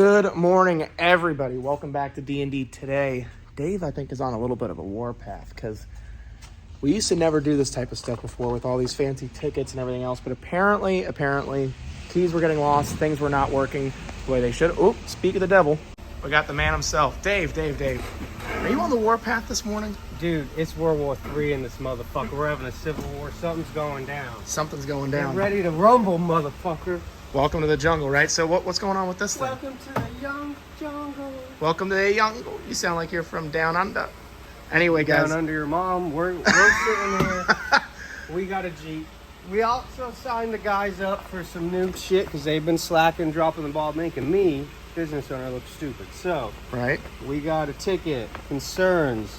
Good morning, everybody. Welcome back to D&D today. Dave, I think, is on a little bit of a warpath because we used to never do this type of stuff before with all these fancy tickets and everything else. But apparently, keys were getting lost. Things were not working the way they should. Oh, speak of the devil. We got the man himself. Dave. Are you on the warpath this morning? Dude, it's World War III in this motherfucker. We're having a civil war. Something's going down. Something's going down. Get ready to rumble, motherfucker. Welcome to the jungle, right? So what's going on with this thing? Welcome to the young jungle. Welcome to the jungle. You sound like you're from down under. Anyway, guys. Down under your mom. We're sitting here. We got a Jeep. We also signed the guys up for some new shit because they've been slacking, dropping the ball, making me, business owner, look stupid. So, right. We got a ticket, concerns,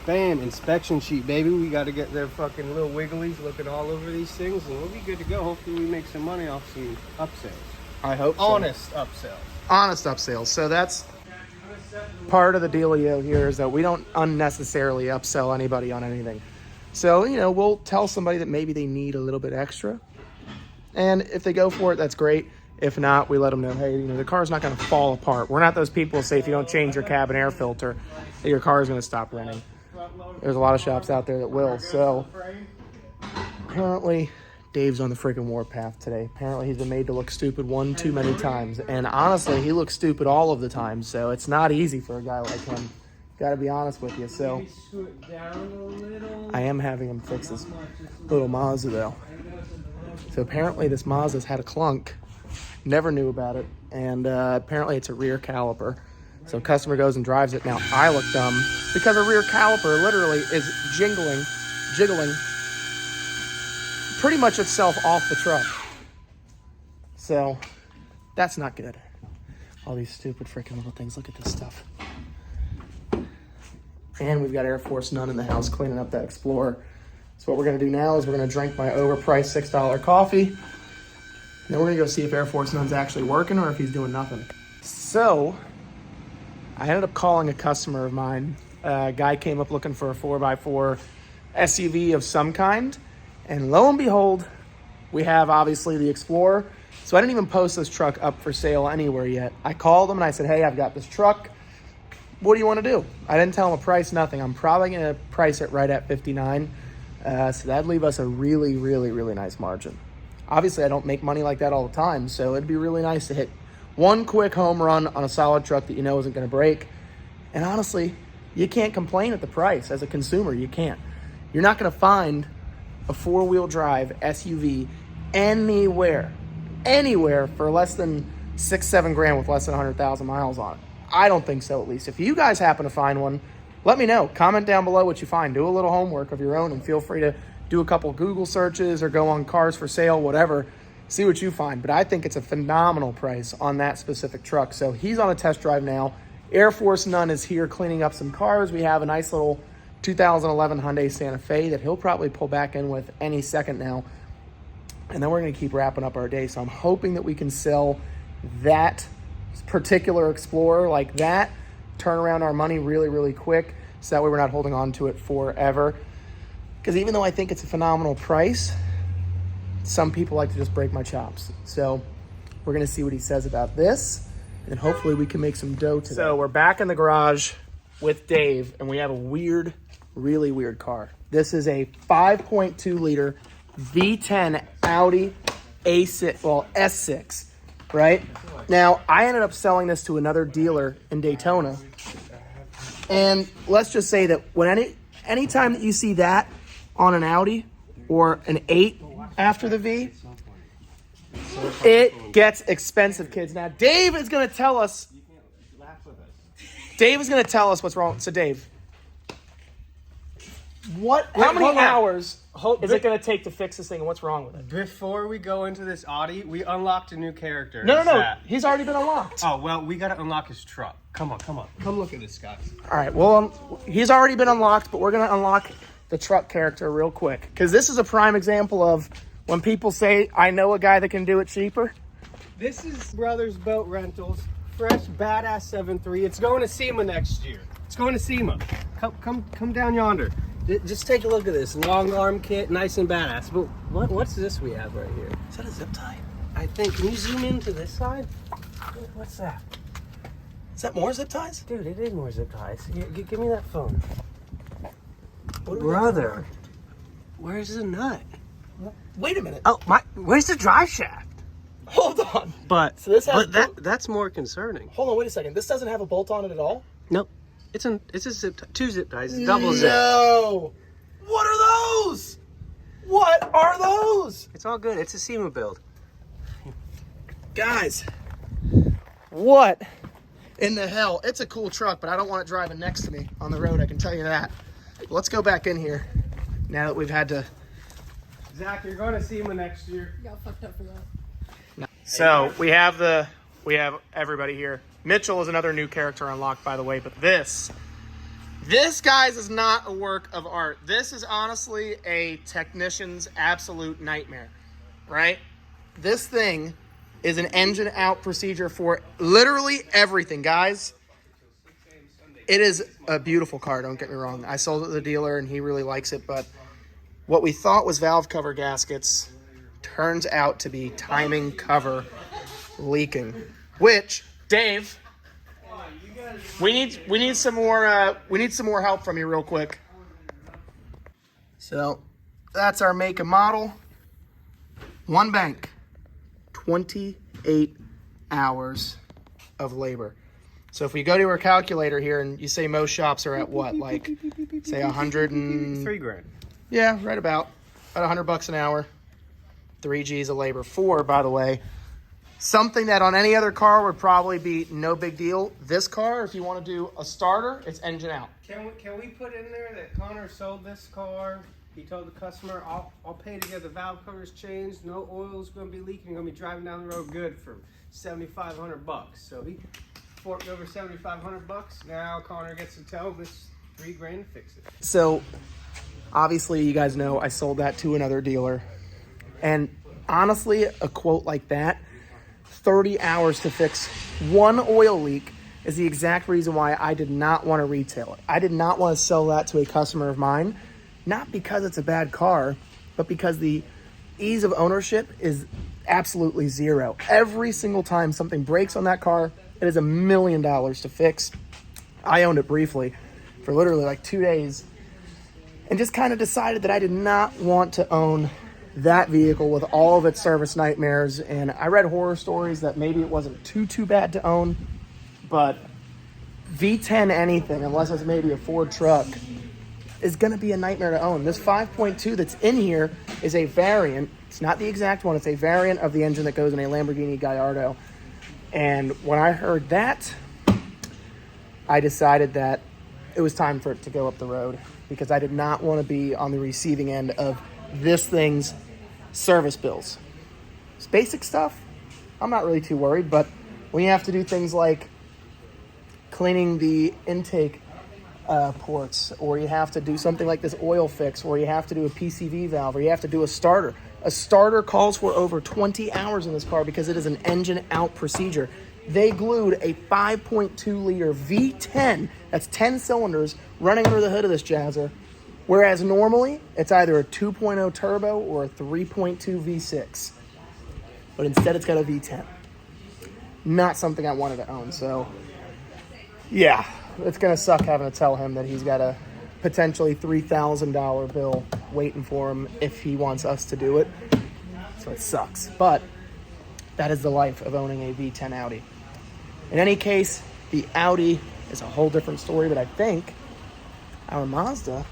bam, inspection sheet, baby. We got to get their fucking little wigglies looking all over these things, and we'll be good to go. Hopefully we make some money off some upsells. I hope so. Honest upsells. Honest upsells. So that's part of the dealio here, is that we don't unnecessarily upsell anybody on anything. So, we'll tell somebody that maybe they need a little bit extra. And if they go for it, that's great. If not, we let them know, hey, the car's not going to fall apart. We're not those people who say if you don't change your cabin air filter, that your car is going to stop running. There's a lot of shops out there that will. So apparently Dave's on the freaking warpath today. Apparently he's been made to look stupid one too many times. And honestly, he looks stupid all of the time. So it's not easy for a guy like him. Got to be honest with you. So I am having him fix this little Mazda though. So apparently this Mazda's had a clunk. Never knew about it. And apparently it's a rear caliper. So customer goes and drives it. Now I look dumb because a rear caliper literally is jiggling pretty much itself off the truck. So that's not good. All these stupid freaking little things. Look at this stuff. And we've got Air Force None in the house cleaning up that Explorer. So what we're going to do now is we're going to drink my overpriced $6 coffee. And then we're going to go see if Air Force None's actually working or if he's doing nothing. So I ended up calling a customer of mine. A guy came up looking for a 4x4 SUV of some kind. And lo and behold, we have obviously the Explorer. So I didn't even post this truck up for sale anywhere yet. I called him and I said, hey, I've got this truck. What do you want to do? I didn't tell him a price, nothing. I'm probably going to price it right at $59. So that'd leave us a really, really, really nice margin. Obviously, I don't make money like that all the time. So it'd be really nice to hit one quick home run on a solid truck that you know isn't going to break. And honestly, you can't complain at the price. As a consumer, you can't. You're not going to find a four-wheel drive SUV anywhere for less than $6-7 grand with less than 100,000 miles on it. I don't think so, at least. If you guys happen to find one, let me know. Comment down below what you find. Do a little homework of your own and feel free to do a couple Google searches or go on cars for sale, whatever. See what you find. But I think it's a phenomenal price on that specific truck. So he's on a test drive now. Air Force None is here cleaning up some cars. We have a nice little 2011 Hyundai Santa Fe that he'll probably pull back in with any second now. And then we're going to keep wrapping up our day. So I'm hoping that we can sell that particular Explorer like that, turn around our money really, really quick, so that way we're not holding on to it forever. Because even though I think it's a phenomenal price, some people like to just break my chops. So we're going to see what he says about this, and hopefully we can make some dough today. So we're back in the garage with Dave, and we have a really weird car. This is a 5.2 liter V10 Audi S6, right? Now, I ended up selling this to another dealer in Daytona. And let's just say that when anytime that you see that on an Audi or an 8 after the V, it gets expensive, kids. Now, Dave is going to tell us what's wrong. So, Dave, how many hours is it going to take to fix this thing, and what's wrong with it? Before we go into this Audi, we unlocked a new character. No. He's already been unlocked. Oh, well, we got to unlock his truck. Come on. Come look at this, guys. All right, well, he's already been unlocked, but we're going to unlock the truck character real quick. Because this is a prime example of when people say, I know a guy that can do it cheaper. This is Brothers Boat Rentals. Fresh, badass 7.3. It's going to SEMA next year. It's going to SEMA. Come down yonder. Just take a look at this. Long arm kit, nice and badass. But what's this we have right here? Is that a zip tie? I think. Can you zoom into this side? What's that? Is that more zip ties? Dude, it is more zip ties. Here, give me that phone. What do we got Brother, where's the nut? Wait a minute. Oh, where's the drive shaft? Hold on. But, So this has that's more concerning. Hold on, wait a second. This doesn't have a bolt on it at all? Nope. It's a zip tie. 2 zip ties. It's double zip. No. What are those? What are those? It's all good. It's a SEMA build. Guys, what in the hell? It's a cool truck, but I don't want it driving next to me on the road, I can tell you that. Let's go back in here now that we've had to. Zach, you're going to SEMA next year. Got fucked up for that. So we have everybody here. Mitchell is another new character unlocked, by the way, but this, guys, is not a work of art. This is honestly a technician's absolute nightmare, right? This thing is an engine out procedure for literally everything, guys. It is a beautiful car, don't get me wrong. I sold it to the dealer and he really likes it, but what we thought was valve cover gaskets turns out to be timing cover leaking, which, Dave, we need some more help from you real quick. So that's our make and model. One bank, 28 hours of labor. So if we go to our calculator here and you say most shops are at what, like say 3 grand. Yeah, right about $100 an hour. 3 G's of labor. 4, by the way. Something that on any other car would probably be no big deal. This car, if you want to do a starter, it's engine out. Can we put in there that Connor sold this car? He told the customer, I'll pay to get the valve covers changed. No oil's going to be leaking. I'm going to be driving down the road good for $7,500. So he forked over $7,500. Now Connor gets to tell him it's $3 grand to fix it. So obviously, you guys know I sold that to another dealer. And honestly, a quote like that, 30 hours to fix one oil leak, is the exact reason why I did not want to retail it. I did not want to sell that to a customer of mine, not because it's a bad car, but because the ease of ownership is absolutely zero. Every single time something breaks on that car, it is $1 million to fix. I owned it briefly for literally like 2 days and just kind of decided that I did not want to own that vehicle with all of its service nightmares. And I read horror stories that maybe it wasn't too bad to own, but V10 anything, unless it's maybe a Ford truck, is going to be a nightmare to own. This 5.2 that's in here is a variant. It's not the exact one. It's a variant of the engine that goes in a Lamborghini Gallardo. And when I heard that, I decided that it was time for it to go up the road, because I did not want to be on the receiving end of this thing's service bills. It's basic stuff. I'm not really too worried, but when you have to do things like cleaning the intake ports, or you have to do something like this oil fix, or you have to do a PCV valve, or you have to do a starter. A starter calls for over 20 hours in this car because it is an engine out procedure. They glued a 5.2 liter V10, that's 10 cylinders, running under the hood of this Jazzer, whereas normally it's either a 2.0 turbo or a 3.2 V6. But instead it's got a V10. Not something I wanted to own, so yeah, it's going to suck having to tell him that he's got a potentially $3,000 bill waiting for him if he wants us to do it. So it sucks. But that is the life of owning a V10 Audi. In any case, the Audi is a whole different story, but I think our Mazda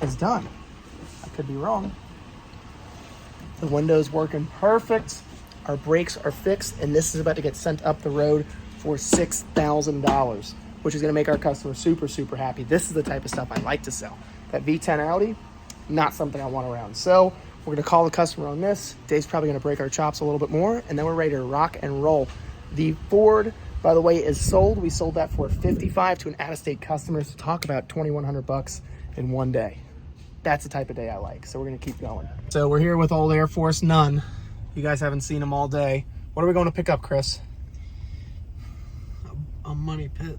is done. I could be wrong. The window's working perfect. Our brakes are fixed, and this is about to get sent up the road for $6,000, which is going to make our customers super happy. This is the type of stuff I like to sell. That V10 Audi, not something I want around. So we're going to call the customer on this. Dave's probably going to break our chops a little bit more, and then we're ready to rock and roll. The Ford, by the way, is sold. We sold that for $55 to an out-of-state customer. So talk about $2,100 in one day. That's the type of day I like. So we're going to keep going. So we're here with old Air Force None. You guys haven't seen him all day. What are we going to pick up, Chris? A money pit.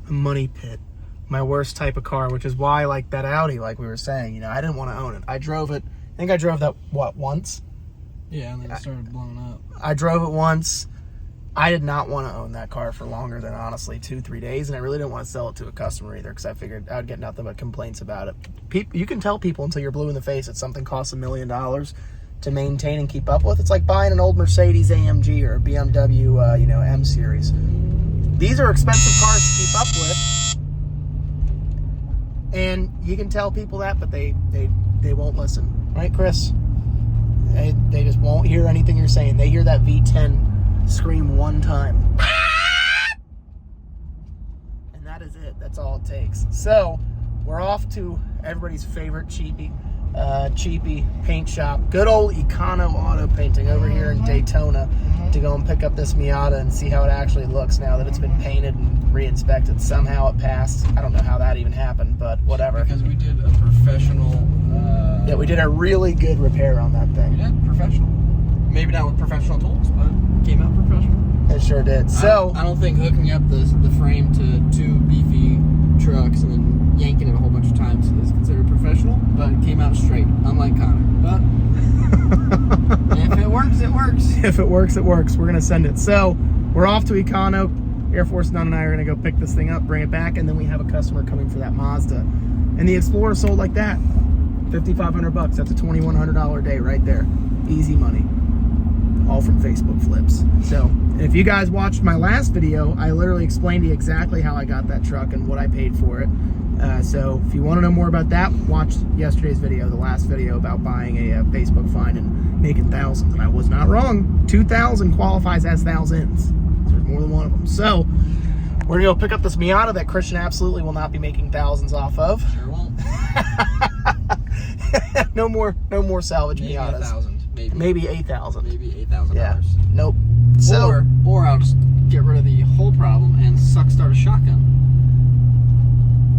A money pit. My worst type of car, which is why I like that Audi, like we were saying. You know, I didn't want to own it. I drove it. I think I drove that, once? Yeah, and then it started blowing up. I drove it once. I did not want to own that car for longer than, honestly, 2-3 days, and I really didn't want to sell it to a customer either because I figured I'd get nothing but complaints about it. You can tell people until you're blue in the face that something costs $1 million to maintain and keep up with. It's like buying an old Mercedes AMG or a BMW, M Series. These are expensive cars to keep up with, and you can tell people that, but they won't listen, right, Chris? They just won't hear anything you're saying. They hear that V10 scream one time, and that is it. That's all it takes. So we're off to everybody's favorite cheapy paint shop, good old Econo Auto Painting over here in Daytona, to go and pick up this Miata and see how it actually looks now that it's been painted and re-inspected. Somehow it passed. I don't know how that even happened, but whatever. Because we did a professional... Yeah, we did a really good repair on that thing. We did, professional. Maybe not with professional tools, but came out professional. It sure did. So I don't think hooking up the frame to 2 beefy trucks and then yanking it a whole bunch of times is considered professional, but it came out straight, unlike Connor. But if it works, it works. If it works, it works. We're going to send it. So we're off to Econo. Air Force None and I are going to go pick this thing up, bring it back, and then we have a customer coming for that Mazda. And the Explorer sold like that. $5,500. That's a $2,100 day right there. Easy money. All from Facebook flips. So if you guys watched my last video, I literally explained to you exactly how I got that truck and what I paid for it. So if you want to know more about that, watch yesterday's video, the last video about buying a Facebook find and making thousands. And I was not wrong. 2,000 qualifies as thousands. There's more than one of them. So we're going to go pick up this Miata that Christian absolutely will not be making thousands off of. Sure won't. no more salvage Maybe Miatas. 1,000. Maybe 8,000. Maybe $8,000. Yeah. Nope. So, or I'll just get rid of the whole problem and start a shotgun.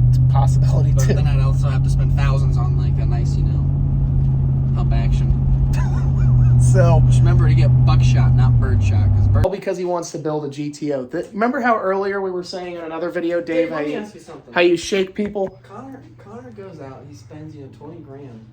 it's a possibility But too. then I'd also have to spend thousands on like a nice, pump action. So Just remember to get buckshot, not birdshot, all because he wants to build a GTO. Remember how earlier we were saying in another video, Dave, Let me ask you something. how you shake people? Connor goes out, he spends 20 grand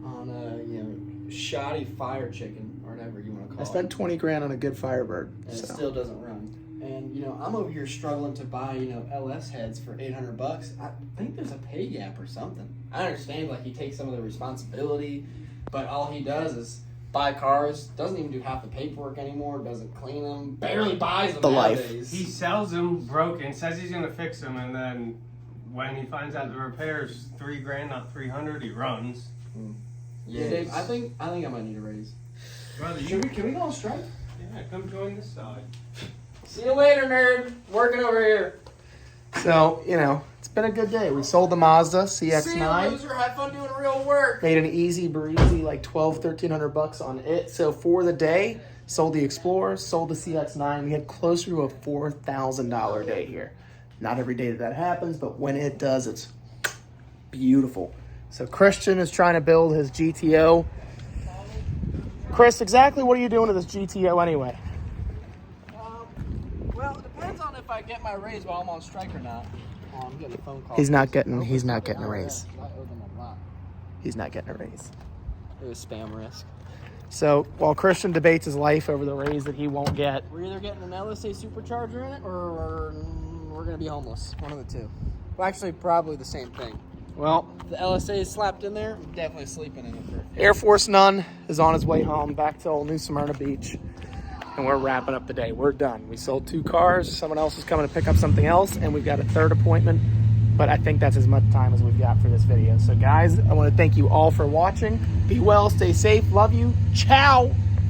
on shoddy fire chicken or whatever you want to call I it. spent 20 grand on a good Firebird. And it So. still doesn't run. And I'm over here struggling to buy LS heads for $800. I think there's a pay gap or something. I understand he takes some of the responsibility, but all he does is buy cars, doesn't even do half the paperwork anymore, doesn't clean them, barely buys them The life. nowadays. He sells them broken, says he's gonna fix them, and then when he finds out the repair's $3,000, not 300, he runs. Yeah, Dave, I think I might need a raise. Brother, Can we go on strike? Yeah, come join this side. See you later, nerd. Working over here. So, it's been a good day. We sold the Mazda See you, CX-9. loser. Have fun doing real work. Made an easy breezy like $1,200-$1,300 on it. So for the day, sold the Explorer, sold the CX-9. We had closer to a $4,000 day here. Not every day that happens, but when it does, it's beautiful. So Christian is trying to build his GTO. Chris, exactly what are you doing to this GTO anyway? Well, it depends on if I get my raise while I'm on strike or not. Oh, I'm getting a phone call. He's not getting a raise. I owe them a lot. He's not getting a raise. It was spam risk. So while Christian debates his life over the raise that he won't get, We're either getting an LSA supercharger in it, or we're going to be homeless. One of the two. Well, actually, probably the same thing. well, The LSA is slapped in there. I'm definitely sleeping in it for Air Force None is on his way home back to old New Smyrna Beach. And we're wrapping up the day. We're done. We sold 2 cars. Someone else is coming to pick up something else. And we've got a 3rd appointment. But I think that's as much time as we've got for this video. So guys, I want to thank you all for watching. Be well, stay safe, love you. Ciao.